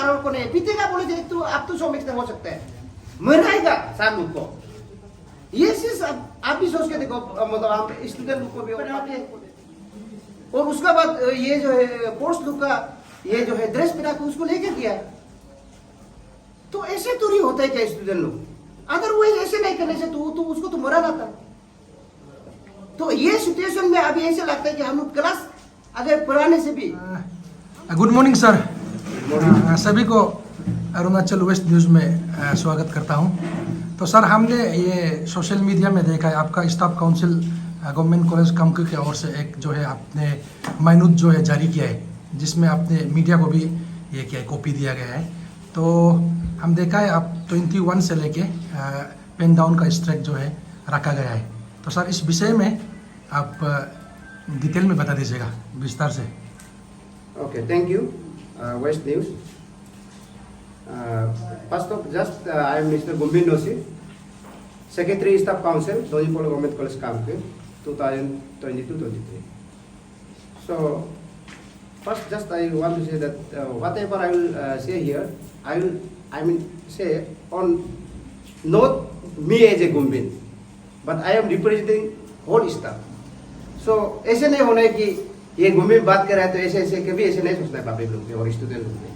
Sir को नहीं पीटेगा बोले तो आप तो सौ मिक्स हो सकता है, मराएगा साथ लोग को। ये चीज आप भी सोच के देखो, मतलब आप स्टूडेंट लोग को भी और उसका बाद ये जो है कोर्स लोग का ये जो है ड्रेस पहना के उसको लेके किया। तो ऐसे तो नहीं होता है क्या स्टूडेंट लोग, अदरवाइज ऐसे नहीं करने से तो उसको तो मरा लाता। तो ये सिचुएशन में अभी ऐसे लगता है कि हम लोग क्लास अगर पढ़ाने से भी। गुड मॉर्निंग सर, सभी को अरुणाचल वेस्ट न्यूज़ में स्वागत करता हूं। तो सर हमने ये सोशल मीडिया में देखा है आपका staff council government college Kamki की ओर से एक जो है आपने माइनूट जो है जारी किया है, जिसमें आपने मीडिया को भी ये क्या कॉपी दिया गया है। तो हम देखा है आप 21 से लेके पेन डाउन का स्ट्राइक जो है रखा गया है। तो सर इस विषय में आप डिटेल में बता दीजिएगा विस्तार से। Okay, thank you, West News. First of just I am Mr. Gumbin Doshi, Secretary Staff Council, Donipolo Government College Kamki, 2022-23. So first just I want to say that whatever I will say here, I mean say on not me as a Gumbin, but I am representing whole staff. So ऐसे नहीं होना है कि ये घूमे बात कर रहा है तो ऐसे ऐसे कभी ऐसे नहीं सोचना है पब्लिक लोग और स्टूडेंट लोग में,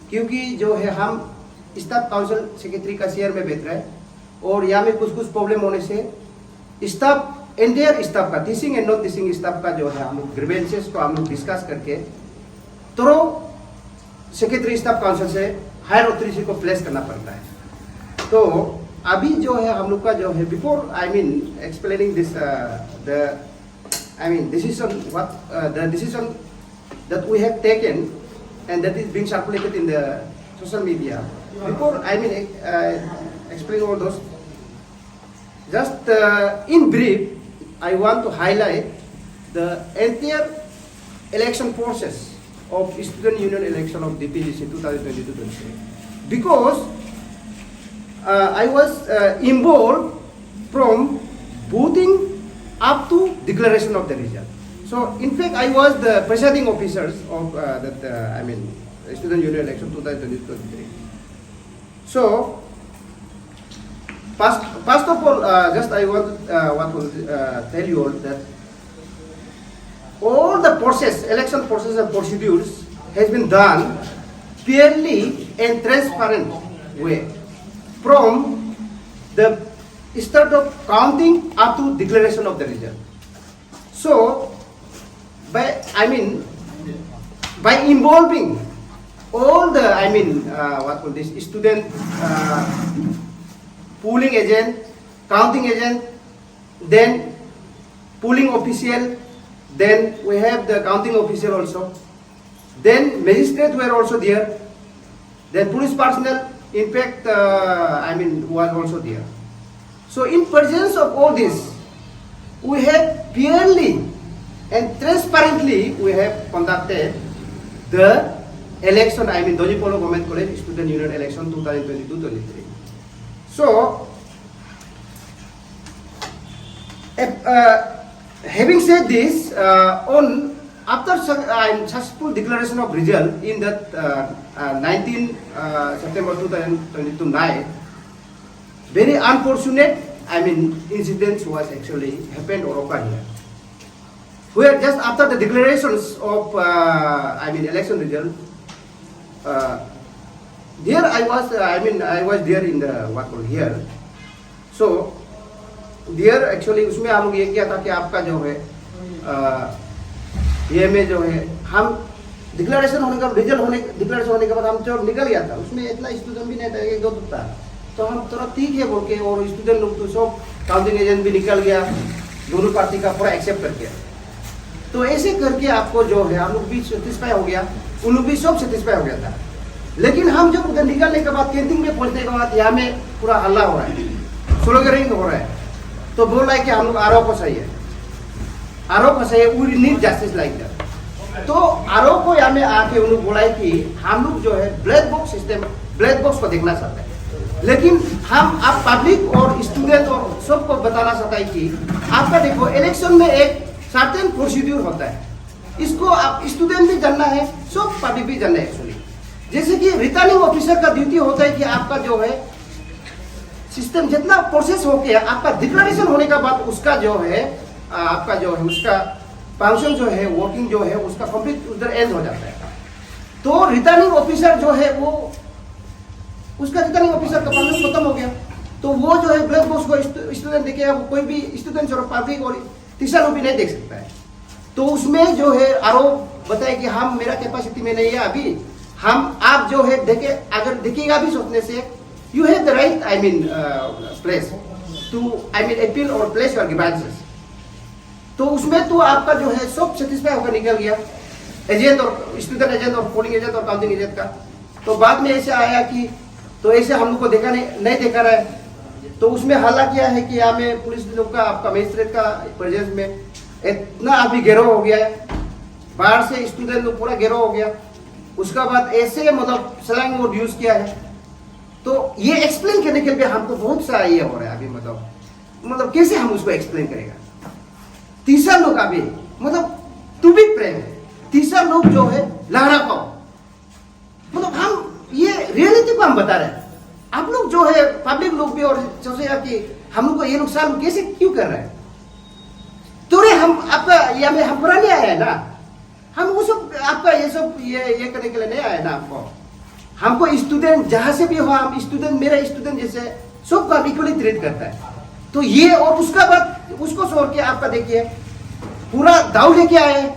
क्योंकि जो है हम स्टाफ काउंसिल सेक्रेटरी का शेयर में बैठ रहे हैं और यहाँ में कुछ प्रॉब्लम होने से स्टाफ एंटायर स्टाफ का teaching and non teaching staff का जो है हम लोग ग्रीवेंसेस को हम लोग डिस्कस करके तो सेक्रेटरी स्टाफ काउंसिल से हायर अथॉरिटी को प्लेस करना पड़ता है। तो अभी जो है हम लोग का जो है before I mean explaining this decision the decision that we have taken and that is being circulated in the social media. Before explain all those, just in brief, I want to highlight the entire election process of student union election of DPGC 2022-23 because I was involved from voting up to declaration of the result. So in fact I was the presiding officers of student union election 2023. So first of all just I want tell you all that all the process, election process and procedures has been done fairly and transparent way from the start of counting up to declaration of the result. So by involving all the student polling agent, counting agent, then polling official, then we have the counting official also, then magistrate were also there, then police personnel in fact was also there. So in presence of all this, we have fairly and transparently we have conducted the election, Donipolo Government College Student Union Election 2022-23. So, having said this, after successful declaration of result in that 19 September 2022 night, very unfortunate incidents was actually happened or occurred here. Where just after the declarations of election result, there I was there in the here. So there actually उसमें हम लोग ये किया था कि आपका जो है ये में जो है हम डिक्लेरेशन होने के बाद हम जो निकल गया था उसमें इतना स्टूडेंट भी नहीं था, एक दो था। तो हम थोड़ा ठीक है बोल के और स्टूडेंट लोग तो सब काउंटिंग एजेंट भी निकल गया, दोनों पार्टी का पूरा एक्सेप्ट कर गया। तो ऐसे करके आपको जो है हम लोग भी सेटिस्फाई हो गया, उन लोग भी सब सेटिस्फाई हो गया था। लेकिन हम जब उधर निकलने के बाद कैंटीन में पहुंचने के बाद यहाँ में पूरा हल्ला हो रहा है, स्लोगनिंग हो रहा है, तो बोल रहा है कि हम लोग आरोप फंसाइए, we need justice like that. तो आरोप को यहाँ में आके उन्होंने बोला है कि हम लोग जो है black box system, black box को देखना चाहते हैं, लेकिन हम आप पब्लिक और स्टूडेंट और सबको बताना चाहता है कि आपका देखो इलेक्शन में एक सर्टेन प्रोसीड्यूर होता है, इसको आप स्टूडेंट भी जानना है, सब पब्लिक भी जानना है एक्चुअली। जैसे कि रिटर्निंग ऑफिसर का ड्यूटी होता है कि आपका जो है सिस्टम जितना प्रोसेस हो गया, आपका डिक्लेरेशन होने का बाद उसका जो है आपका जो है उसका फंक्शन जो है वर्किंग जो है उसका कंप्लीट उधर एंड हो जाता है। तो रिटर्निंग ऑफिसर जो है वो उसका रिटर्निंग ऑफिसर का फंक्शन खत्म हो गया, तो वो जो है ब्लैक बॉक्स को स्टूडेंट देखे, कोई भी स्टूडेंट और पब्लिक और तीसरा लोग भी नहीं देख सकता है। तो उसमें जो है आरोप बताए कि हम मेरा कैपेसिटी में नहीं है अभी, हम आप जो है देखे अगर देखिएगा भी सोचने से you have the right I mean place to I mean appeal और प्लेस योर ग्रीवेंसेस। तो उसमें तो आपका जो है सब सेटिस्फाई होकर निकल गया, एजेंट और स्टूडेंट एजेंट और पोलिंग एजेंट और काउंटिंग एजेंट का। तो बाद में ऐसे आया कि तो ऐसे हम लोग को देखा नहीं देखा रहा है, तो उसमें हल्ला किया है कि यहाँ में पुलिस लोग का आपका मजिस्ट्रेट का प्रेजेंस में इतना आदमी गिरोह हो गया है, बाहर से स्टूडेंट लोग पूरा गिरोह हो गया। उसका बाद ऐसे मतलब स्लैंग वर्ड यूज किया है। तो ये एक्सप्लेन करने के लिए हमको बहुत सारा ये हो रहा है अभी, मतलब कैसे हम उसको एक्सप्लेन करेगा। तीसरा लोग अभी मतलब टू बी फ्रैंक, तीसरा लोग जो है लहरा पाओ, मतलब हम ये रियलिटी को हम बता रहे हैं। आप लोग जो है पब्लिक लोग भी और सोचेगा कि हम लोग को ये नुकसान कैसे क्यों कर रहे हैं। तो हम आपका ये में हम पुराने आए हैं ना, हम वो सब आपका ये सब ये करने के लिए नहीं आए ना। हमको स्टूडेंट जहां से भी हो, हम स्टूडेंट मेरा स्टूडेंट जैसे सबको हम इक्वली ट्रीट करता है। तो ये और उसका बाद उसको छोड़ के आपका देखिए पूरा दाव लेके आए हैं।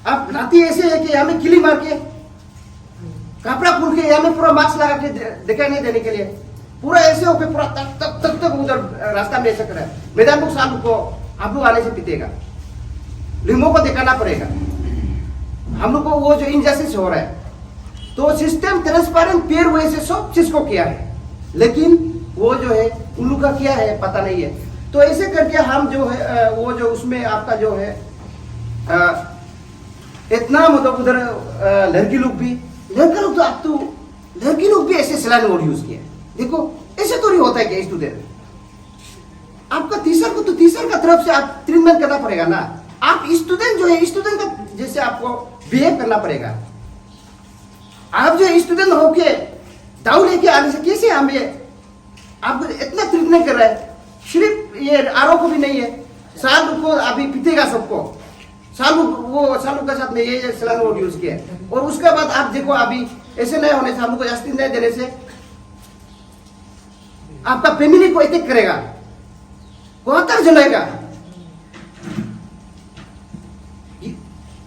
आप राती ऐसे है कि यहाँ में किली मार के कपड़ा खोल के यहाँ में पूरा मास्क लगा के दिखाई नहीं देने के लिए पूरा ऐसे होके पूरा तक तक तक उधर रास्ता में ऐसा कर रहा है। मैदान लोग साल को आप लोग आने से पीतेगा, लिंगों को दिखाना पड़ेगा। हम लोग को वो जो इनजस्टिस हो रहा है, तो सिस्टम ट्रांसपेरेंट फेयर वे से सब चीज को किया है, लेकिन वो जो है उन लोग का क्या है पता नहीं है। तो ऐसे करके हम जो है वो जो उसमें आपका जो है इतना मतलब उधर लड़की लोग भी लड़का लोग तो आप तो लड़की लोग भी ऐसे स्लैंग वर्ड यूज किया। देखो ऐसे तो नहीं होता है कि स्टूडेंट आपका तीसरा को तो तीसरा का तरफ से आप ट्रीटमेंट करना पड़ेगा ना। आप स्टूडेंट जो है स्टूडेंट का जैसे आपको बिहेव करना पड़ेगा। आप जो स्टूडेंट होके दाव लेके आने से कैसे हमें आपको इतना ट्रीटमेंट कर रहा है। सिर्फ ये आरोप भी नहीं है, साल को अभी पीतेगा सबको, सालू के साथ में ये स्लैंग वर्ड यूज किया। और उसके बाद आप देखो अभी ऐसे नहीं होने से, हम लोग को जस्टिस नहीं देने से आपका फैमिली को अटैक करेगा, बहुत जलाएगा।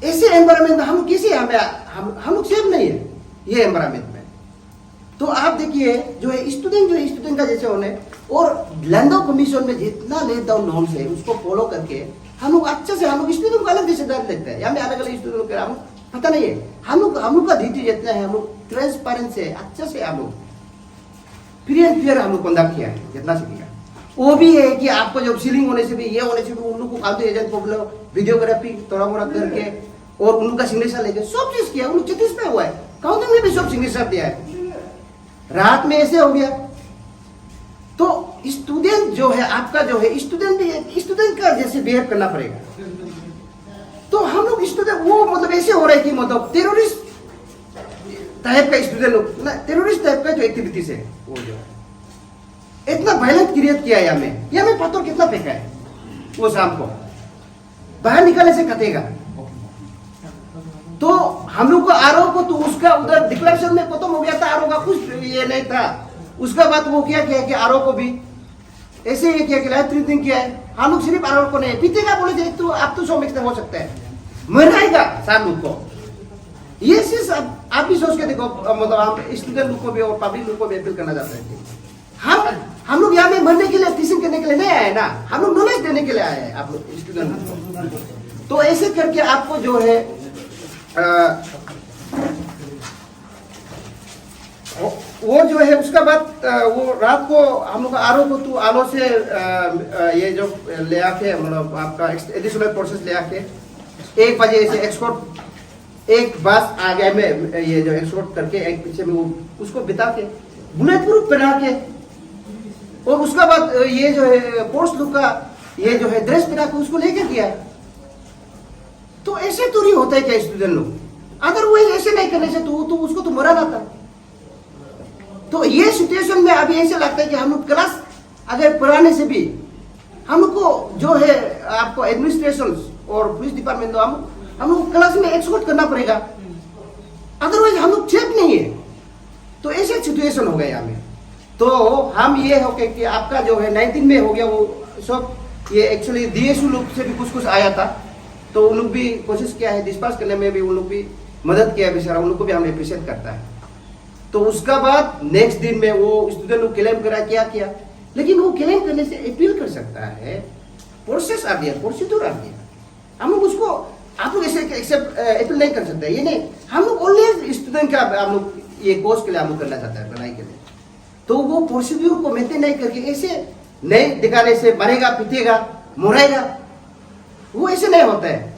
ऐसे एनवायरमेंट हम कैसे हम लोग सेफ नहीं है ये एनवायरमेंट में। तो आप देखिए जो है स्टूडेंट का जैसे होने और लैंडो कमीशन में जितना लेट डाउन नॉर्म्स है उसको फॉलो करके हम लोग अच्छे से हम लोग स्टूडेंट को अलग जिम्मेदारी देते हैं, या में अलग अलग स्टूडेंट को हम पता नहीं है। हम लोग का ड्यूटी जितना है हम लोग ट्रांसपेरेंट से अच्छे से हम लोग फ्री एंड फेयर हम लोग कंडक्ट किया है जितना से किया। वो भी है कि आपको जब सीलिंग होने से भी ये होने से भी उन लोग को काउंटिंग एजेंट को वीडियोग्राफी थोड़ा मोड़ा करके और उन लोग का सिग्नेचर लेके सब चीज किया। उन लोग छत्तीस में हुआ है, काउंटिंग में भी सब सिग्नेचर दिया है। रात में ऐसे हो गया। तो स्टूडेंट जो है आपका जो है स्टूडेंट का जैसे बिहेव करना पड़ेगा। तो हम लोग स्टूडेंट वो मतलब ऐसे हो रहा है कि मतलब टेररिस्ट टाइप का स्टूडेंट लोग ना, टेररिस्ट टाइप का जो एक्टिविटीज है वो जो इतना वायलेंट क्रिएट किया है हमें पत्थर कितना फेंका है वो शाम को बाहर निकलने से कटेगा। तो हम लोग को आरोप को तो उसका उधर डिक्लेरेशन में खत्म हो गया था, आरोप का कुछ ये नहीं था। उसका बाद वो क्या किया कि आरोप को भी ऐसे ही किया कि लाइफ ट्रीटिंग किया है। हम लोग सिर्फ आरोप को नहीं पीतेगा बोले थे तो आप तो 100 मिक्स हो सकता है, मर जाएगा साल लोग को। ये चीज आप भी सोच के देखो, मतलब हम स्टूडेंट लोग को भी और पब्लिक लोग को भी अपील करना चाहते हैं। हम लोग यहाँ में मरने के लिए टीचिंग करने के लिए नहीं आए ना, हम लोग नॉलेज देने के लिए आए हैं आप लोग स्टूडेंट को। तो ऐसे करके आपको जो है वो जो है उसका बाद वो रात को हम लोग आलो को तो आलो से ये जो ले आके मतलब आपका एडिशनल प्रोसेस ले आके 1 बजे से एक्सपोर्ट एक बस आ गया में ये जो एक्सपोर्ट करके एक पीछे में वो उसको बिता के बुलेट प्रूफ पहना के और उसका बाद ये जो है पोस्ट लुक का ये जो है ड्रेस पहना के उसको लेके गया। तो ऐसे तो नहीं होता है क्या स्टूडेंट लोग अदरवाइज ऐसे नहीं करने से तो उसको तो मरा लाता। तो ये सिचुएशन में अभी ऐसे लगता है कि हम लोग क्लास अगर पढ़ाने से भी हम लोग को जो है आपको एडमिनिस्ट्रेशन और पुलिस डिपार्टमेंट तो हम लोग क्लास में एक्सपोर्ट करना पड़ेगा, अदरवाइज हम लोग सेफ नहीं है। तो ऐसे सिचुएशन हो गया हमें। तो हम ये हो कि आपका जो है 19 में हो गया वो सब, ये एक्चुअली DSU लोग से भी कुछ आया था, तो उन लोग भी कोशिश किया है डिस्पर्स करने में भी, उन लोग भी मदद किया है बेचारा, उन लोग को भी हम अप्रिशिएट करता है। तो उसका बाद नेक्स्ट दिन में वो स्टूडेंट लोग क्लेम करा क्या किया, लेकिन वो क्लेम करने से अपील कर सकता है, प्रोसेस आ गया, प्रोसीड्यूर आ गया, हम लोग उसको आप लोग ऐसे एक्सेप्ट अपील नहीं कर सकते। ये नहीं, हम लोग ओनली स्टूडेंट का हम लोग ये कोर्स के लिए हम लोग करना चाहते हैं, पढ़ाई के लिए। तो वो प्रोसीड्यूर को मेंटेन नहीं करके ऐसे नहीं दिखाने से मरेगा, पीटेगा, मुराएगा, वो ऐसे नहीं होता है।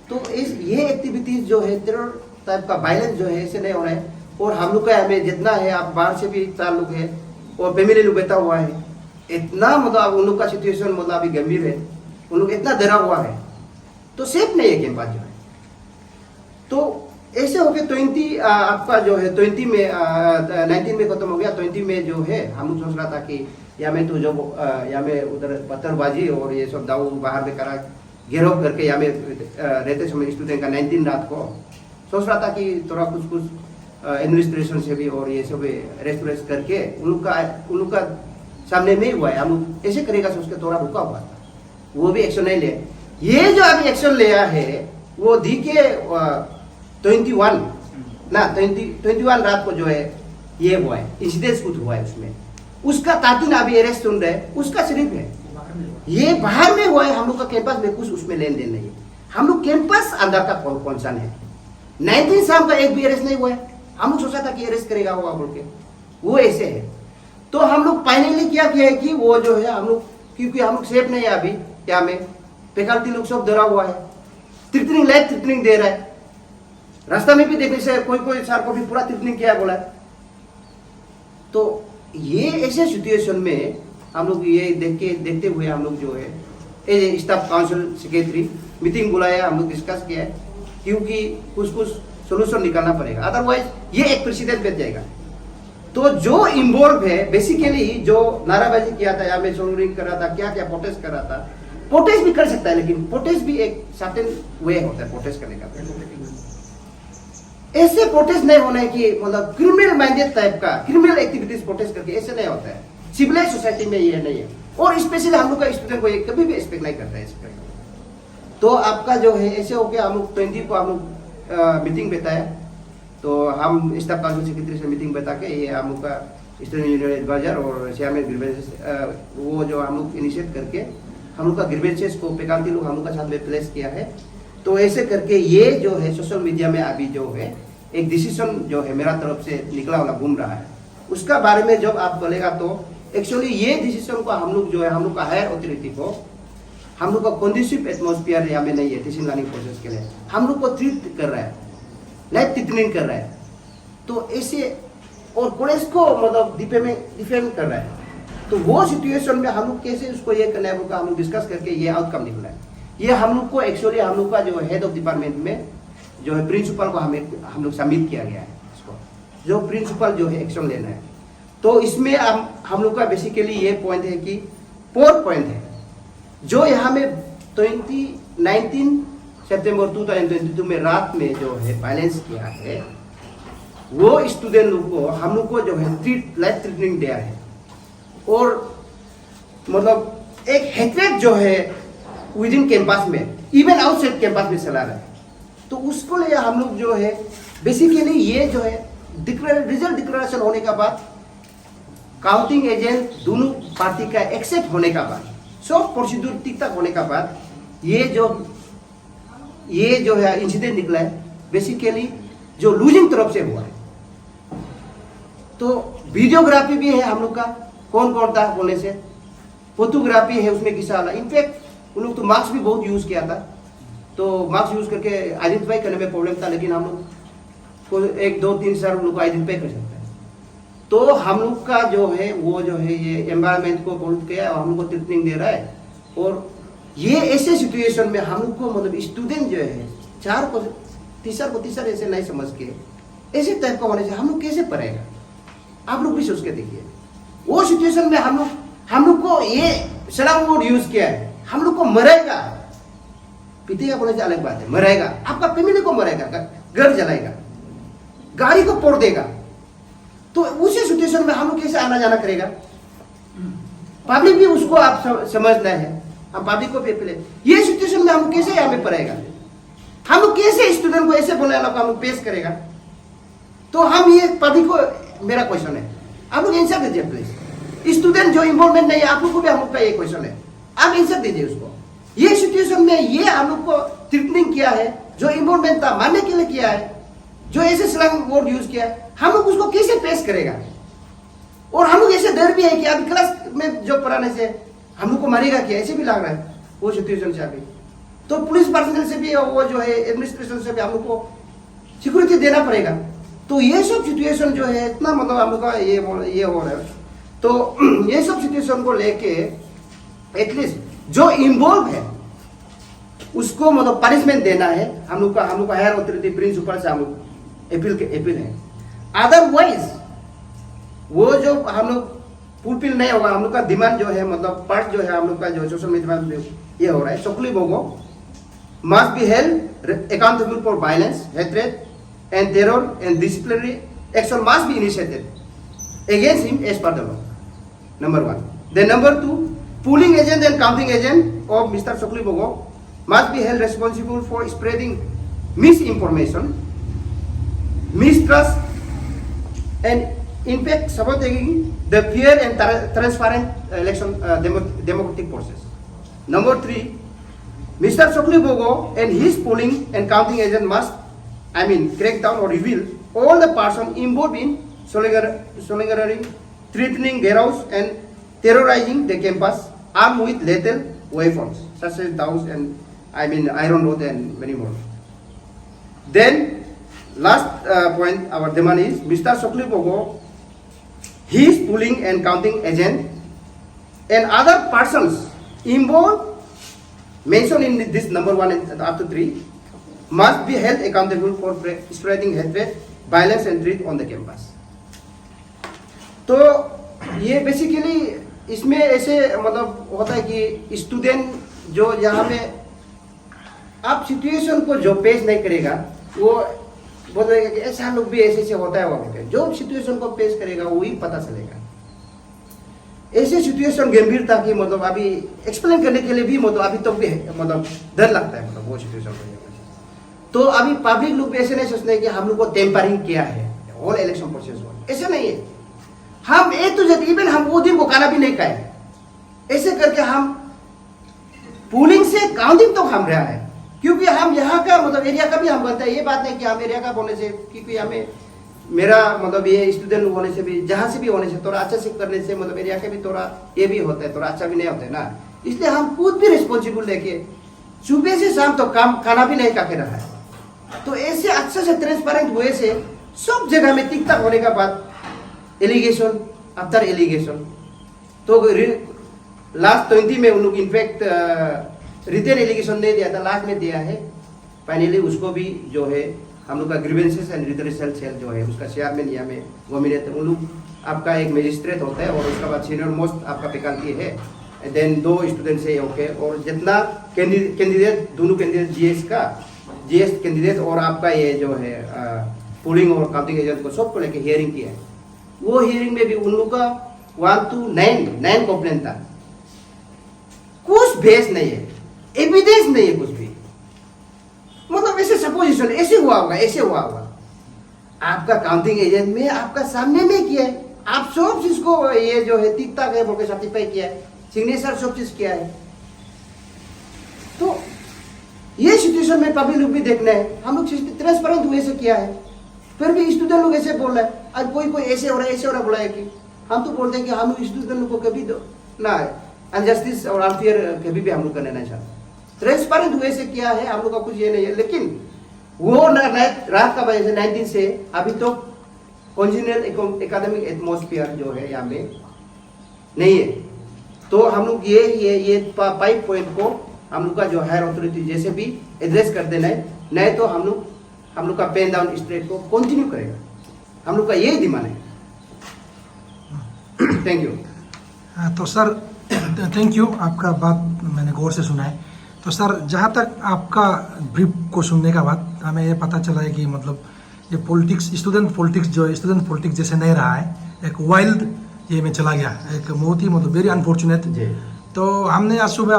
तो ये एक्टिविटीज जो है टेरर टाइप का वायलेंस जो है ऐसे नहीं हो रहा है। और हम लोग का हमें जितना है, आप बाहर से भी 4 लोग हैं और फैमिली लोग बैठा हुआ है, इतना मतलब उन लोग का सिचुएशन मतलब अभी गंभीर है, उन लोग इतना डरा हुआ है, तो सेफ नहीं है कैंपस जो है। तो ऐसे हो गए 20 आपका जो है 20 में 19 में खत्म हो गया। 20 में जो है हम लोग सोच रहा था कि या में तो जो या में उधर पत्थरबाजी और ये सब दाऊ बाहर में करा घेराव करके या में रहते समय स्टूडेंट का 19 रात को सोच रहा था कि थोड़ा कुछ एडमिनिस्ट्रेशन से भी और ये सब रेस्ट करके उन लोग का सामने में हुआ है, हम लोग ऐसे करेगा सोच के थोड़ा रुका हुआ था, वो भी एक्शन नहीं लिया। ये जो अभी एक्शन लिया है वो दी के 21 रात को जो है ये हुआ है, इंसिडेंस कुछ हुआ है उसमें, उसका 13 अभी अरेस्ट सुन रहे हैं, उसका सिर्फ है ये बाहर में हुआ है। हम लोग का कैंपस में कुछ उसमें लेन देन नहीं है, हम लोग कैंपस अंदर का कॉन्सर्न है। 19 शाम का एक भी अरेस्ट नहीं हुआ है, हम लोग सोचा था कि अरेस्ट करेगा हुआ बोल के, वो ऐसे है। तो हम लोग फाइनली क्या किया है कि वो जो है हम लोग, क्योंकि हम लोग सेफ नहीं है अभी, क्या में फैकल्टी लोग सब डरा हुआ है, थ्रेटनिंग लाइव थ्रेटनिंग दे रहा है, रास्ता में भी देखने से कोई सर को भी पूरा थ्रेटनिंग किया बोला है। तो ये ऐसे सिचुएशन में हम लोग ये देखते हुए हम लोग जो है स्टाफ काउंसिल सेक्रेटरी मीटिंग बुलाया, हम लोग डिस्कस किया है, क्योंकि कुछ सोल्यूशन निकालना पड़ेगा, अदरवाइज ये एक प्रेसिडेंट बैठ जाएगा। तो जो इन्वॉल्व है बेसिकली, जो नाराबाजी किया था या में सोल्डरिंग कर रहा था, क्या क्या प्रोटेस्ट कर रहा था, प्रोटेस्ट भी कर सकता है, लेकिन प्रोटेस्ट भी एक सर्टेन वे होता है प्रोटेस्ट करने का। ऐसे प्रोटेस्ट नहीं होना है कि मतलब क्रिमिनल माइंडेड टाइप का क्रिमिनल एक्टिविटीज प्रोटेस्ट करके, ऐसे नहीं होता है। सिविलाइज सोसाइटी में ये नहीं है, और स्पेशली हम लोग का स्टूडेंट को ये कभी भी एक्सपेक्ट नहीं करता है इस पर। तो आपका जो है ऐसे हो गया, हम लोग 20 को हम लोग मीटिंग बैठाया, तो हम स्टाफ काउंसिल सेक्रेटरी से मीटिंग बैठा के ये हम लोग का स्टूडेंट यूनियन एडवाइजर और चेयरमैन ग्रीवेंसेस वो जो हम लोग इनिशिएट करके हम लोग का ग्रीवेंसेस को फैकल्टी लोग हम लोग का साथ में प्लेस किया है। तो ऐसे करके ये जो है सोशल मीडिया में अभी जो है एक डिसीजन जो है मेरा तरफ से निकला वाला घूम रहा है, उसका बारे में जब आप बोलेगा तो एक्चुअली ये डिसीजन को हम लोग जो है हम लोग का हायर अथॉरिटी को हम लोग का कंडीसिव एटमॉस्फेयर यहाँ में नहीं है टीचिंग लर्निंग प्रोसेस के लिए, हम लोग को ट्रीट कर रहा है, लाइफ ट्रीटमेंट कर रहा है। तो ऐसे और कॉलेज को मतलब डिफेंड कर रहा है। तो वो सिचुएशन में हम लोग कैसे उसको ये करना है वो हम लोग डिस्कस करके ये आउटकम निकला है। ये हम लोग को एक्चुअली हम लोग का जो हेड ऑफ डिपार्टमेंट में जो है प्रिंसिपल को हम लोग सबमिट किया गया है, इसको जो प्रिंसिपल जो है एक्शन लेना है। तो इसमें हम लोग का बेसिकली ये पॉइंट है कि 4 पॉइंट है जो यहाँ में 19 सितंबर 2022 में रात में जो है वायलेंस किया है, वो स्टूडेंट लोग को हम लोग को जो है लाइफ ट्रीटमेंट दिया है, और मतलब एक हेट्रेड जो है विद इन कैंपस में इवन आउटसाइड कैंपस में चला रहा है। तो उसको लिए हम लोग जो है बेसिकली ये जो है रिजल्ट डिक्लेरेशन होने के बाद काउंटिंग एजेंट दोनों पार्टी का एक्सेप्ट होने का बाद सब प्रोसीड्यूर ठीक ठाक होने का बाद ये जो है इंसिडेंट निकला है बेसिकली जो लूजिंग तरफ से हुआ है। तो वीडियोग्राफी भी है हम लोग का, कौन कौन था बोलने से, फोटोग्राफी है उसमें किसा वाला, इनफैक्ट उन लोग तो मार्क्स भी बहुत यूज किया था, तो मार्क्स यूज करके आइडेंटिफाई करने में प्रॉब्लम था, लेकिन हम लोग को 1 2 3 4 लोग को आइडेंटिफाई कर सकते हैं। तो हम लोग का जो है वो जो है ये एनवायरनमेंट को पोल्यूट किया और हम लोग को ट्रीटमेंट दे रहा है। और ये ऐसे सिचुएशन में हम लोग को मतलब स्टूडेंट जो है टीचर को टीचर ऐसे नहीं समझ के ऐसे टाइप का होने से हम लोग कैसे पढ़ेगा? आप लोग भी सोच के देखिए। वो सिचुएशन में हम लोग को ये स्लैंग वर्ड यूज किया है, हम लोग को मरेगा, पीटेगा बोले से अलग बात है, मरेगा, आपका फैमिली को मरेगा, घर जलाएगा, गाड़ी को फोड़ देगा। तो उसी सिचुएशन में हम लोग कैसे आना जाना करेगा? पब्लिक भी उसको आप समझना है, हम पब्लिक को भी पहले ये सिचुएशन में हम कैसे यहाँ पे पढ़ेगा? हम लोग कैसे स्टूडेंट को ऐसे बोले हम लोग पेश करेगा? तो हम ये पब्लिक को, मेरा क्वेश्चन है, आप लोग आंसर दीजिए प्लीज। स्टूडेंट जो इन्वॉल्वमेंट नहीं है, आप लोग को भी हम लोग का ये क्वेश्चन है, आप आंसर दीजिए उसको। ये सिचुएशन में ये हम लोग को थ्रेटनिंग किया है, जो इन्वॉल्वमेंट था मारने के लिए किया है, जो ऐसे स्लैंग वर्ड यूज किया है, हम लोग उसको कैसे पेश करेगा? और हम लोग ऐसे डर भी है कि अभी क्लास में जो पढ़ाने से हम लोग को मारेगा क्या, ऐसे भी लग रहा है वो सिचुएशन से अभी। तो पुलिस पर्सनल से भी, वो जो है एडमिनिस्ट्रेशन से भी हम लोग को सिक्योरिटी देना पड़ेगा। तो ये सब सिचुएशन जो है इतना मतलब हम लोग का ये हो रहा है। तो ये सब सिचुएशन को लेके एटलीस्ट जो इन्वॉल्व है उसको मतलब पनिशमेंट देना है। हम लोग का हायर अथॉरिटी प्रिंसिपल से हम लोग अपील है। अदरवाइज वो जो हम लोग फुलफिल नहीं होगा, हम लोग का डिमांड जो है मतलब पार्ट जो है हम लोग का जो सोशल मीडिया में ये हो रहा है, Shockley Bogo must be held accountable for violence, hatred and terror, and disciplinary action must be initiated against him as per the law. Number one. Then number two, polling agent and counting agent of Mr. Shockley Bogo must be held responsible for spreading misinformation, mistrust, and in fact sabotaging the fair and transparent election democratic process. Number three, Mr. Shockley Bogo and his polling and counting agent must, crack down or reveal all the persons involved in soliciting, threatening, garrows, and terrorizing the campus armed with lethal weapons such as douse and iron rod and many more. Then last point our demand is Mr. Shockley Bogo, his polling and counting agent, and other persons involved mentioned in this number 1 and up to 3 must be held accountable for spreading hatred, violence and threat on the campus. तो ये basically इसमें ऐसे मतलब होता है कि student जो यहाँ पे आप सिचुएशन को जो पेश नहीं करेगा वो बोलेगा कि ऐसा लोग भी ऐसे ऐसे होता है वहाँ पे, जो सिचुएशन को पेश करेगा वही पता चलेगा। ऐसे सिचुएशन गंभीरता की मतलब अभी एक्सप्लेन करने के लिए भी मतलब अभी तो भी मतलब डर लगता है मतलब वो सिचुएशन को। तो अभी पब्लिक लोग भी ऐसे नहीं सोचते कि हम लोग को टेम्परिंग किया है ऑल इलेक्शन प्रोसेस में, ऐसे नहीं है। हम ए टू जेड इवन हम वो दिन को खाना भी नहीं खाए, ऐसे करके हम पूलिंग से काउंटिंग तो हम रहा है, क्योंकि हम यहाँ का मतलब एरिया का भी हम बनता है। ये बात नहीं कि हम एरिया का बोलने से, क्योंकि हमें मेरा मतलब ये स्टूडेंट होने से भी जहाँ से भी होने से थोड़ा अच्छा से करने से मतलब एरिया का भी थोड़ा ये भी होता है, थोड़ा अच्छा भी नहीं होता है ना। इसलिए हम खुद भी रिस्पॉन्सिबल लेके सुबह से शाम तो काम खाना भी नहीं खा के रहा है। तो ऐसे अच्छे से ट्रांसपेरेंट हुए से सब जगह में टिक टाक होने का बाद एलिगेशन आफ्टर एलिगेशन, तो लास्ट 20 में उन लोग इनफैक्ट रिटर्न एलिगेशन नहीं दिया था, लास्ट में दिया है। फाइनली उसको भी जो है हम लोग का ग्रीवेंसेस एंड रिटरेशनल सेल जो है उसका चेयरमैन या में गोमिनेट, उन लोग आपका एक मजिस्ट्रेट होता है और उसके बाद सीनियर मोस्ट आपका फैकल्टी है, देन 2 स्टूडेंट्स है ओके, और जितना कैंडिडेट दोनों कैंडिडेट जीएस कैंडिडेट और आपका ये जो है पोलिंग और काउंटिंग एजेंट को सबको लेके हियरिंग किया है। वो हियरिंग में भी उन लोग का 1 to 9 कंप्लेंट था, कुछ बेस नहीं है, एविडेंस नहीं है कुछ भी, मतलब ऐसे सपोजिशन ऐसे हुआ होगा ऐसे हुआ होगा। आपका काउंटिंग एजेंट में आपका सामने में किया है, आप सब चीज को ये जो है टिक टाक है बोल के सर्टिफाई किया है, सिग्नेचर सब चीज किया है। तो ये सिचुएशन में पब्लिक लोग भी देखना है, हम लोग ट्रांसपेरेंट हुए से किया है, फिर भी स्टूडेंट लोग ऐसे बोल रहे हैं। आज कोई ऐसे हो रहा है ऐसे हो रहा बोला है कि हम तो बोलते हैं कि हम स्टूडेंट लोग को कभी ना अनजस्टिस और अनफेयर कभी भी हम लोग करना नहीं चाहते। ट्रांसपेरेंट हुए से किया है, हम लोग का कुछ ये नहीं है। लेकिन वो रात का वजह से 19 से अभी तो कॉन्जिनियल एकेडमिक एटमॉस्फेयर जो है यहाँ में नहीं है। तो हम लोग ये 5 पॉइंट को हम लोग का जो हायर अथॉरिटी जैसे भी एड्रेस कर देना है, नहीं तो हम लोग हम लोग का पेन डाउन स्ट्रेट को कंटिन्यू करेगा। हम लोग का यही डिमांड है। Thank you. तो सर थैंक यू, आपका बात मैंने गौर से सुना है। तो सर जहाँ तक आपका ब्रीफ को सुनने का बाद हमें ये पता चला है कि मतलब ये पॉलिटिक्स, स्टूडेंट पॉलिटिक्स जो है स्टूडेंट पॉलिटिक्स जैसे नहीं रहा है, एक वाइल्ड ये में चला गया, एक बहुत ही मतलब वेरी अनफॉर्चुनेट। तो हमने आज सुबह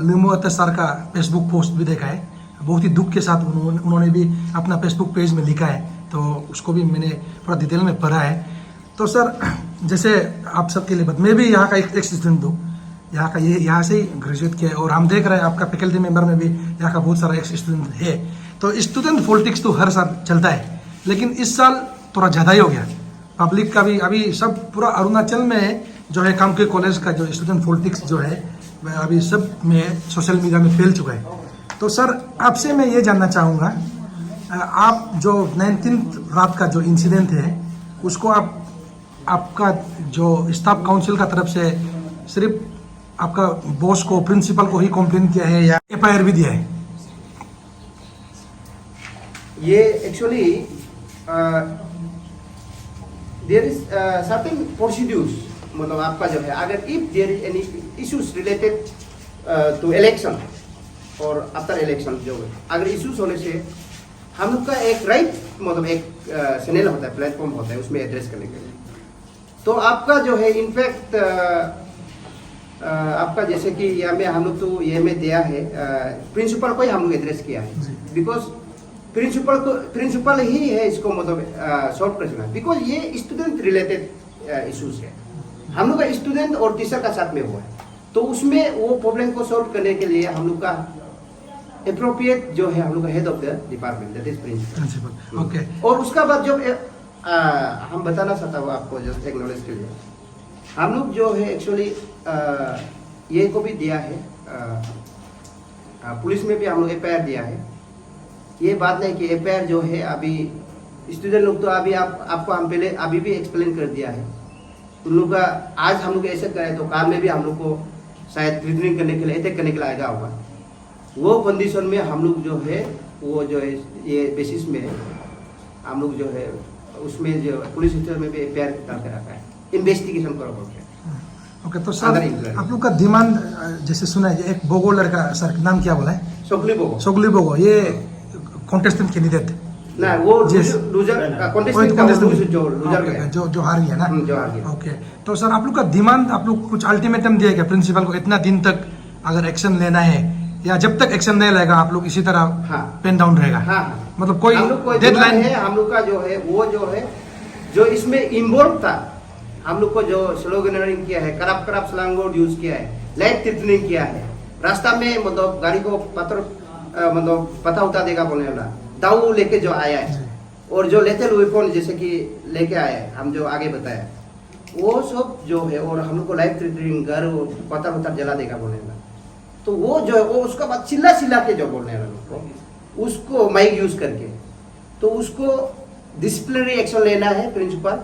लिमो सर का फेसबुक पोस्ट भी देखा है, बहुत ही दुख के साथ उन्होंने भी अपना फेसबुक पेज में लिखा है, तो उसको भी मैंने थोड़ा डिटेल में पढ़ा है। तो सर जैसे आप सबके लिए मैं भी यहाँ का एक स्टूडेंट हूँ, यहाँ से ही ग्रेजुएट किया है, और हम देख रहे हैं आपका फैकल्टी मेंबर में भी यहाँ का बहुत सारा एक्स स्टूडेंट है। तो स्टूडेंट पॉलिटिक्स तो हर साल चलता है, लेकिन इस साल थोड़ा ज़्यादा ही हो गया। पब्लिक का भी अभी सब पूरा अरुणाचल में जो है कामके कॉलेज का जो स्टूडेंट पॉलिटिक्स जो है अभी सब में सोशल मीडिया में फैल चुका है। तो सर आपसे मैं ये जानना चाहूँगा, आप जो 19 रात का जो इंसिडेंट है उसको आपका जो स्टाफ काउंसिल का तरफ से सिर्फ आपका बॉस को, प्रिंसिपल को ही कंप्लेन किया है या एफआईआर भी दिया है? ये actually there is certain procedures, मतलब आपका जो है अगर if there is any issues related to election और आफ्टर इलेक्शन जो है, अगर इश्यूज होने से हम लोग का एक राइट, मतलब एक चैनल होता है, प्लेटफॉर्म होता है उसमें एड्रेस करने के लिए। तो आपका जो है इनफैक्ट आपका जैसे कि यहाँ में हम लोग तो ये में दिया है प्रिंसिपल को ही हम लोग एड्रेस किया है, बिकॉज प्रिंसिपल ही है इसको मतलब सॉल्व कर सकना, बिकॉज ये स्टूडेंट रिलेटेड इश्यूज है। हम लोग का स्टूडेंट और टीचर का साथ में हुआ है, तो उसमें वो प्रॉब्लम को सॉल्व करने के लिए हम लोग का अप्रोप्रिएट जो है हम लोग का head of the department, that is principal. Okay. और उसका बाद जो हम बताना चाहता हूँ आपको जस्ट एक नॉलेज के लिए, हम लोग जो है एक्चुअली ये को भी दिया है, पुलिस में भी हम लोग एफआईआर दिया है। ये बात नहीं कि एफआईआर जो है अभी स्टूडेंट लोग तो अभी आपको हम पहले अभी भी एक्सप्लेन कर दिया है। उन लोग का आज हम लोग ऐसे करें तो कार में भी हम लोग को शायद थ्रेटनिंग करने के लिए, अटैक करने के लिए आएगा होगा। वो कंडीशन में हम लोग जो है वो जो है ये बेसिस में हम लोग जो है उसमें जो पुलिस स्टेशन में भी एफआईआर डाल के रखा है, इन्वेस्टिगेशन करो बोल के। ओके। तो सर आप लोग का डिमांड जैसे सुना है, एक बोगो लड़का, सर नाम क्या बोला है? सोगली बोगो, ये कॉन्टेस्टेंट कैंडिडेट ना, वो लूजर कॉन्टेस्टेंट जो हार गया ना, जो हार गया। ओके। तो सर आप लोग का डिमांड, आप लोग कुछ अल्टीमेटम दिया क्या प्रिंसिपल को, इतना दिन तक अगर एक्शन लेना है, या जब तक एक्शन नहीं लेगा आप लोग इसी तरह पेन डाउन रहेगा? हाँ, मतलब कोई डेडलाइन है हम लोग का जो है वो जो है जो इसमें इन्वॉल्व था, हम लोग को जो स्लोगनरिंग किया है, करप स्लैंग वर्ड यूज किया है, लाइट थ्रेटनिंग किया है, रास्ता में मतलब गाड़ी को मतलब पता उता देगा बोलने वाला, दाऊ लेके जो आया है, और जो लेथल वेपन जैसे कि लेके आया है, हम जो आगे बताया वो सब जो है, और हम लोग को लाइट थ्रेटनिंग, घर पत्थर उतर जला देगा बोलने वाला। तो वो जो है वो उसका बाद चिल्ला के जो बोलने वाला उसको माइक यूज करके, तो उसको डिसिप्लिनरी एक्शन लेना है प्रिंसिपल।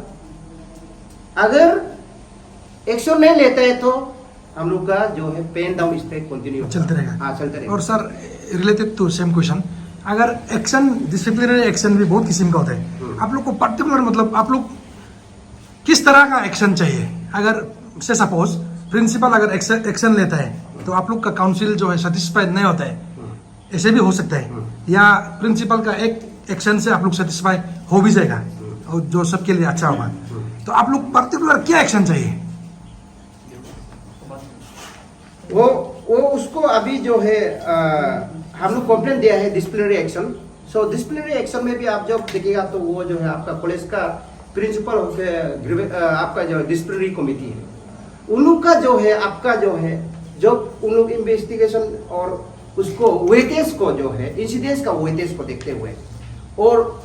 अगर एक्शन नहीं लेता है तो हम लोग का जो है पेन डाउन स्ट्राइक कंटिन्यू चलते रहेगा। हाँ, चलते रहेगा। और sir related to same question, अगर एक्शन, डिसिप्लिनरी एक्शन भी बहुत किस्म का होता है, आप लोग को पर्टिकुलर मतलब आप लोग किस तरह का एक्शन चाहिए? अगर से सपोज प्रिंसिपल अगर एक्शन लेता है तो आप लोग का काउंसिल जो है सेटिस्फाइड नहीं होता है, ऐसे भी हो सकता है, या प्रिंसिपल का एक एक्शन से आप लोग सेटिस्फाई हो भी जाएगा और जो सबके लिए अच्छा होगा। तो आप लोग पर्टिकुलर क्या एक्शन चाहिए? वो उसको अभी जो है हम लोग कंप्लेंट दिया है डिसिप्लिनरी एक्शन। सो डिसिप्लिनरी एक्शन में भी आप जब देखिएगा तो वो जो है आपका कॉलेज का प्रिंसिपल आपका जो डिसिप्लिनरी कमेटी है, उन लोग का जो है आपका जो है जो उन लोग इन्वेस्टिगेशन और उसको वेटेज को जो है इंसिडेंस का वेटेज को देखते हुए, और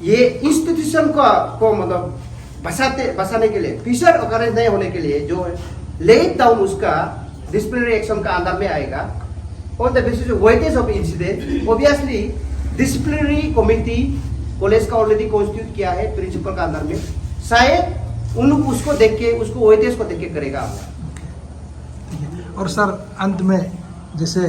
ये इंस्टीट्यूशन को मतलब बसाने के लिए, फ्यूचर ऑकरेंस नहीं होने के लिए जो है लेट डाउन उसका डिसिप्लिनरी एक्शन का अंदर में आएगा। On the basis of weightage of incident, obviously disciplinary committee college का ऑलरेडी कॉन्स्टिट्यूट किया है प्रिंसिपल का अंदर में, शायद उन लोग उसको देख के, उसको वेटेज को देख के करेगा। और सर अंत में जैसे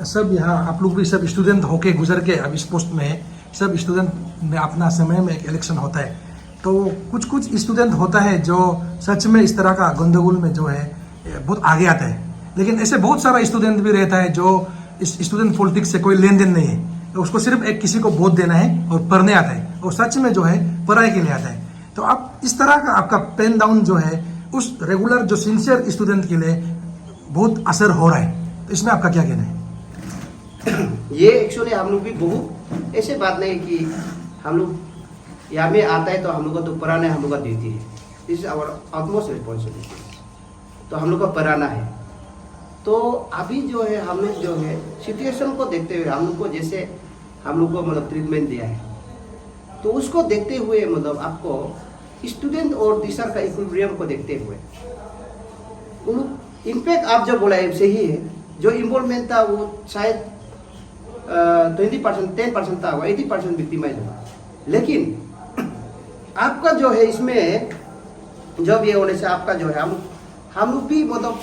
सब यहाँ आप लोग भी सब स्टूडेंट होके गुजर के अब इस पोस्ट में है, सब स्टूडेंट में अपना समय में एक इलेक्शन होता है, तो कुछ कुछ स्टूडेंट होता है जो सच में इस तरह का गंदगोल में जो है बहुत आगे आता है, लेकिन ऐसे बहुत सारा स्टूडेंट भी रहता है जो इस स्टूडेंट पॉलिटिक्स से कोई लेन देन नहीं है, तो उसको सिर्फ एक किसी को वोट देना है और पढ़ने आता है और सच में जो है पढ़ाई के लिए आता है। तो आप इस तरह का आपका पेन डाउन जो है उस रेगुलर जो सिंसियर स्टूडेंट के लिए बहुत असर हो रहा है, तो इसमें आपका क्या कहना है? ये एक्चुअली हम लोग भी बहुत ऐसे बात नहीं कि हम लोग यहाँ में आता है तो हम लोग को तो पढ़ाना हम लोग का ड्यूटी है, दिस इज आवर ऑटमोस्ट रिस्पॉन्सिबिलिटी, तो हम लोग को पढ़ाना है। तो अभी जो है हम लोग जो है सिचुएशन को देखते हुए हम लोग को जैसे हम लोग को मतलब ट्रीटमेंट दिया है, तो उसको देखते हुए मतलब आपको स्टूडेंट और टीचर का इक्विलिब्रियम को देखते हुए इनफैक्ट आप जो बोला है सही है, जो इन्वॉल्वमेंट था वो शायद 20% 10% था, 80% विक्टिमाइज हुआ। लेकिन आपका जो है इसमें जब ये होने से आपका जो है हम लोग भी मतलब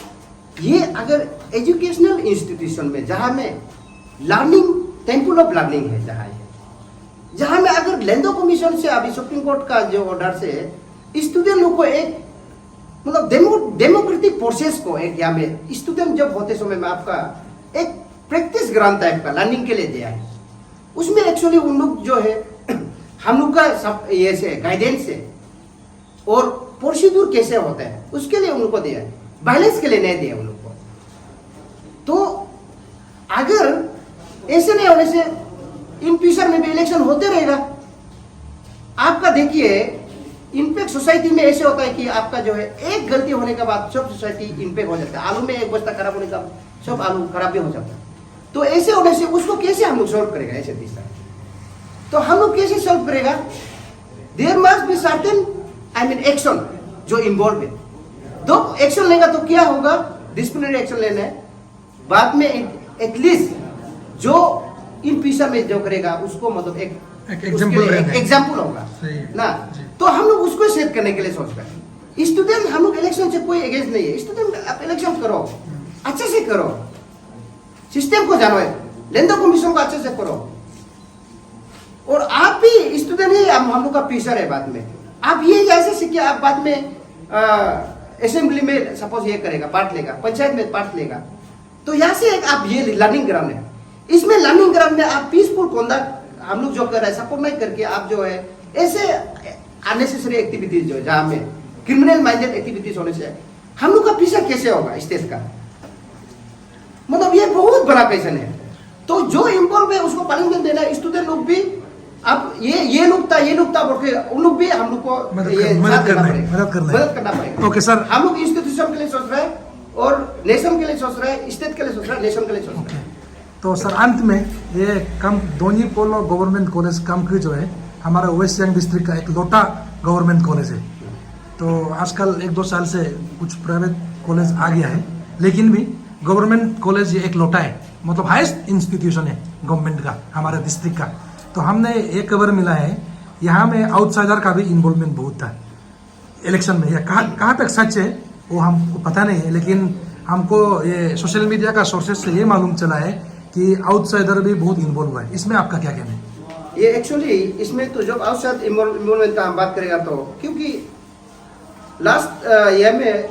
ये अगर एजुकेशनल इंस्टीट्यूशन में जहाँ में लर्निंग टेम्पल ऑफ लर्निंग है, जहाँ में अगर लेंदो कमीशन से अभी सुप्रीम कोर्ट का जो ऑर्डर से स्टूडेंट लोग को एक मतलब डेमोक्रेटिक प्रोसेस को एक यहाँ में स्टूडेंट जब होते समय में आपका एक प्रैक्टिस ग्राउंड टाइप का लर्निंग के लिए दिया है, उसमें एक्चुअली उन लोग जो है हम लोग का सब ये से गाइडेंस है और प्रोसीड्यूर कैसे होता है उसके लिए उन लोग को दिया है, वायलेंस के लिए नहीं दिया उन लोग को। तो अगर ऐसे नहीं होने से इन फ्यूचर में भी इलेक्शन होते रहेगा। आपका देखिए इम्पैक्ट सोसाइटी में ऐसे होता है कि आपका जो है एक गलती होने के बाद सब सोसाइटी इम्पैक्ट हो जाता है। आलू में एक बस्ता खराब होने का सब आलू खराब भी हो जाता है। तो ऐसे होने से उसको कैसे हम लोग सॉल्व करेगा? ऐसे तीसरा तो हम लोग कैसे सॉल्व करेगा? There must be certain action जो इन्वॉल्व है। दो एक्शन लेगा तो क्या होगा? डिसिप्लिनरी एक्शन लेना है, बाद में एटलीस्ट जो इन पीसा में जो करेगा उसको मतलब एक एग्जाम्पल होगा ना। तो हम लोग उसको सेट करने के लिए सोच रहे हैं। स्टूडेंट हम लोग इलेक्शन से कोई अगेंस्ट नहीं है। स्टूडेंट आप इलेक्शन करो, अच्छे से करो, सिस्टम को जानो, लेंदो कमीशन को अच्छे से करो। और आप भी स्टूडेंट ही हम लोग का फ्यूचर है। बाद में आप ये ऐसे सीखे, आप बाद में असेंबली में सपोज ये करेगा, पार्ट लेगा, पंचायत में पार्ट लेगा, तो यहाँ से एक आप ये लर्निंग ग्राउंड है। इसमें लर्निंग ग्राउंड में आप पीसफुल कंडक्ट हम लोग जो कर रहे हैं सपोर्ट नहीं करके आप जो है ऐसे अननेसेसरी एक्टिविटीज जो जहाँ में क्रिमिनल माइंडेड एक्टिविटीज होने से हम लोग का पीछा कैसे होगा स्टेट का? मतलब ये बहुत बड़ा क्वेश्चन है। तो जो इन्वॉल्व है उसको पनिशमेंट देना है। स्टूडेंट लोग भी अब ये लोग था बोल के उन लोग भी हम लोग को मदद करना पड़ेगा। ओके सर, हम लोग इंस्टीट्यूशन के लिए सोच रहे हैं और नेशन के लिए सोच रहे हैं, स्टेट के लिए सोच रहे हैं, नेशन के लिए सोच रहे हैं। तो सर अंत में ये दोनी पोलो गवर्नमेंट कॉलेज कामकी जो है हमारा वेस्ट सियांग डिस्ट्रिक्ट का एक लोटा गवर्नमेंट कॉलेज है। तो आजकल 1-2 साल से कुछ प्राइवेट कॉलेज आ गया है, लेकिन भी गवर्नमेंट कॉलेज ये एक लोटा है, मतलब हाईएस्ट इंस्टीट्यूशन है गवर्नमेंट का हमारे डिस्ट्रिक्ट का। तो हमने एक खबर मिला है यहाँ में आउटसाइडर का भी इन्वॉल्वमेंट बहुत था इलेक्शन में। यह कहाँ तक सच है वो हमको पता नहीं है, लेकिन हमको ये सोशल मीडिया का सोर्सेज से ये मालूम चला है कि आउटसाइडर भी बहुत इन्वॉल्व हुआ है। इसमें आपका क्या कहना है? ये एक्चुअली इसमें तो जब आउटसाइड इन्वॉल्वमेंट का हम बात करेगा तो क्योंकि लास्ट ईयर में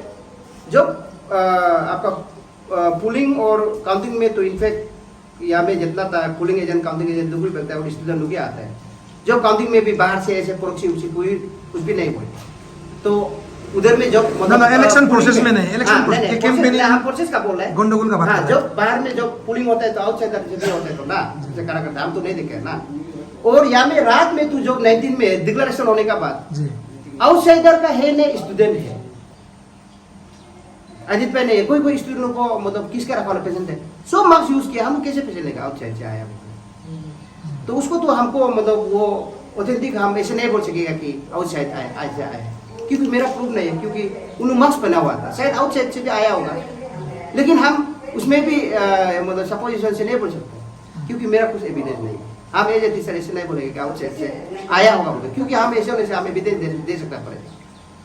जब आपका पुलिंग और काउंटिंग में तो इनफैक्ट यहाँ में जितना था पुलिंग एजेंट काउंटिंग एजेंट लोग भी लगता है और स्टूडेंट लोग आता है। जब काउंटिंग में भी बाहर से ऐसे प्रोक्सी कोई कुछ भी नहीं हुई, तो उधर में जब मतलब इलेक्शन प्रोसेस में नहीं, इलेक्शन कैंपेन हम प्रोसेस का बोल रहे हैं, गंडगोल का बात कर रहे हैं। जब बाहर में जब पुलिंग होता है तो आउटसाइडर जैसे होता है तो ना जैसे करा करते हम तो नहीं देखे ना। और यहाँ में रात में तो जब 19 में डिक्लेरेशन होने का बाद आउटसाइडर का है नहीं, स्टूडेंट है। अजित भाई ने कोई स्टूडेंट को मतलब किसका रखा पेशेंट है 100 मार्क्स यूज किया, हम कैसे पेशेंट लेगा आउटसाइड से आया? तो उसको तो हमको मतलब वो ऑथेंटिक हम ऐसे नहीं बोल सकेगा कि आउटसाइड आया है, क्योंकि मेरा प्रूफ नहीं है, क्योंकि उन्होंने मार्क्स बना हुआ था, शायद आउटसाइड से भी आया होगा, लेकिन हम उसमें भी मतलब सपोजिशन से नहीं बोल सकते क्योंकि मेरा कुछ एविडेंस नहीं है। हम एज ए टीचर ऐसे नहीं बोलेंगे कि आउटसाइड से आया होगा बोले, क्योंकि हम ऐसे होने से हमें एविडेंस दे सकता पड़ेगा।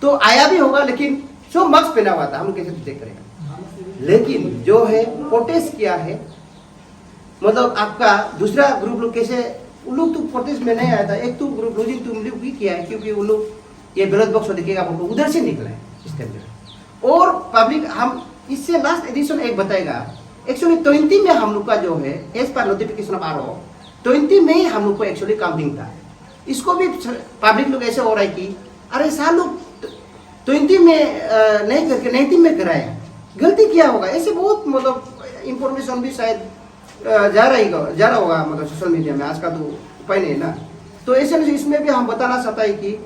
तो आया भी होगा लेकिन 100 मार्क्स पहना हुआ था, हम कैसे चेक करेंगे? लेकिन जो है प्रोटेस्ट किया है, मतलब आपका दूसरा ग्रुप लोग कैसे उन लोग तो प्रोटेस्ट में नहीं आया था। एक तो लूजिंग तुम लोग भी किया है, क्योंकि उन लोग ये बैलेट बॉक्स दिखेगा आपको उधर से निकला है इस टाइम में। और पब्लिक हम इससे लास्ट एडिशन एक बताएगा, एक्चुअली 20 में हम लोग का जो है as per notification of RO 20 में ही हम लोग को एक्चुअली काउंटिंग था। इसको भी पब्लिक लोग ऐसे हो रहा है कि अरे साल लोग 20 में नहीं करके 19 में कराया, गलती क्या होगा। ऐसे बहुत मतलब इंफॉर्मेशन भी शायद जा रहा होगा मतलब सोशल मीडिया में, आज का तो उपाय नहीं है ना। तो ऐसे में इसमें भी हम बताना चाहता है कि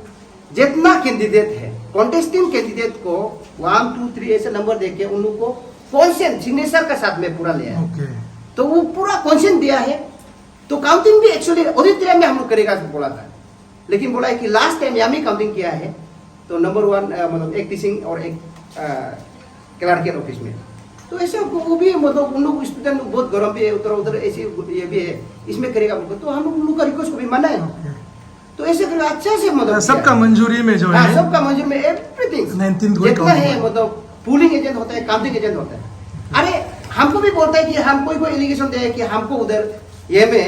जितना कैंडिडेट है कॉन्टेस्टिंग कैंडिडेट को 1 2 3 ऐसे नंबर देके उन लोग को कॉन्सेंट सिग्नेचर के साथ में पूरा लिया है। ओके तो वो पूरा कॉन्सेंट दिया है। तो काउंटिंग भी एक्चुअली ऑडिटोरियम में हम लोग करेगा बोला था, लेकिन बोला है कि लास्ट टाइम यहाँ में काउंटिंग किया है। तो नंबर 1 मतलब एक टीचिंग और एक क्लर्क ऑफिस में। तो ऐसे वो भी मतलब उन लोग स्टूडेंट लोग बहुत गरम भी है, उधर ऐसे ये भी है, इसमें करेगा बोलकर। तो हम लोग का रिक्वेस्ट को भी माना है। तो ऐसे करके अच्छा से मतलब सबका मंजूरी में जो है, सबका मंजूरी में एवरीथिंग 19 को जितना है मतलब पुलिंग एजेंट होता है, काउंटिंग एजेंट होता है। अरे हमको भी बोलता है कि हम कोई एलिगेशन दे कि हमको उधर ये में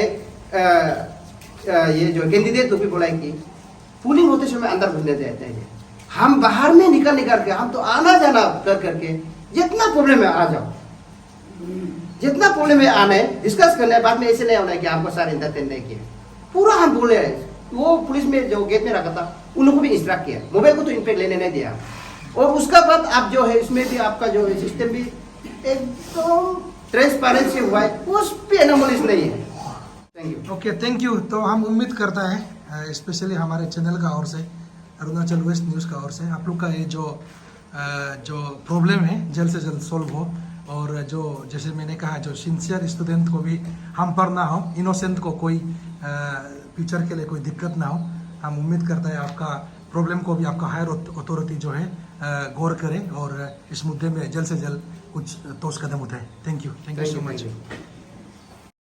ये जो कैंडिडेट भी बोला है कि पुलिंग होते समय अंदर घुसने देते हैं, हम बाहर में निकल के हम तो आना जाना कर करके जितना प्रॉब्लम है आ जाओ, जितना प्रॉब्लम है आना है डिस्कस करना है। बाद में ऐसे नहीं होना है कि आपको सारे इंटरटेन नहीं किया, पूरा हम बोले हैं। वो पुलिस में जो गेट में रखा था उन लोगों को भी इंस्ट्रक्ट किया, मोबाइल को तो इनफेक्ट लेने नहीं दिया। और उसका बाद आप जो है इसमें भी आपका जो है सिस्टम भी एकदम ट्रांसपेरेंसी हुआ है, उस पर एनोमलीज नहीं है। Thank you. Okay thank you. तो हम उम्मीद करता है स्पेशली हमारे चैनल का ओर से, अरुणाचल वेस्ट न्यूज़ का ओर से, आप लोग का ये जो प्रॉब्लम है जल्द से जल्द सॉल्व हो। और जो जैसे मैंने कहा जो सिंसियर स्टूडेंट को भी हम पर ना हो, इनोसेंट को कोई फ्यूचर के लिए कोई दिक्कत ना हो। हम उम्मीद करते हैं आपका प्रॉब्लम को भी आपका हायर अथॉरिटी जो है गौर करें और इस मुद्दे में जल्द से जल्द कुछ ठोस कदम उठाए। Thank you so much.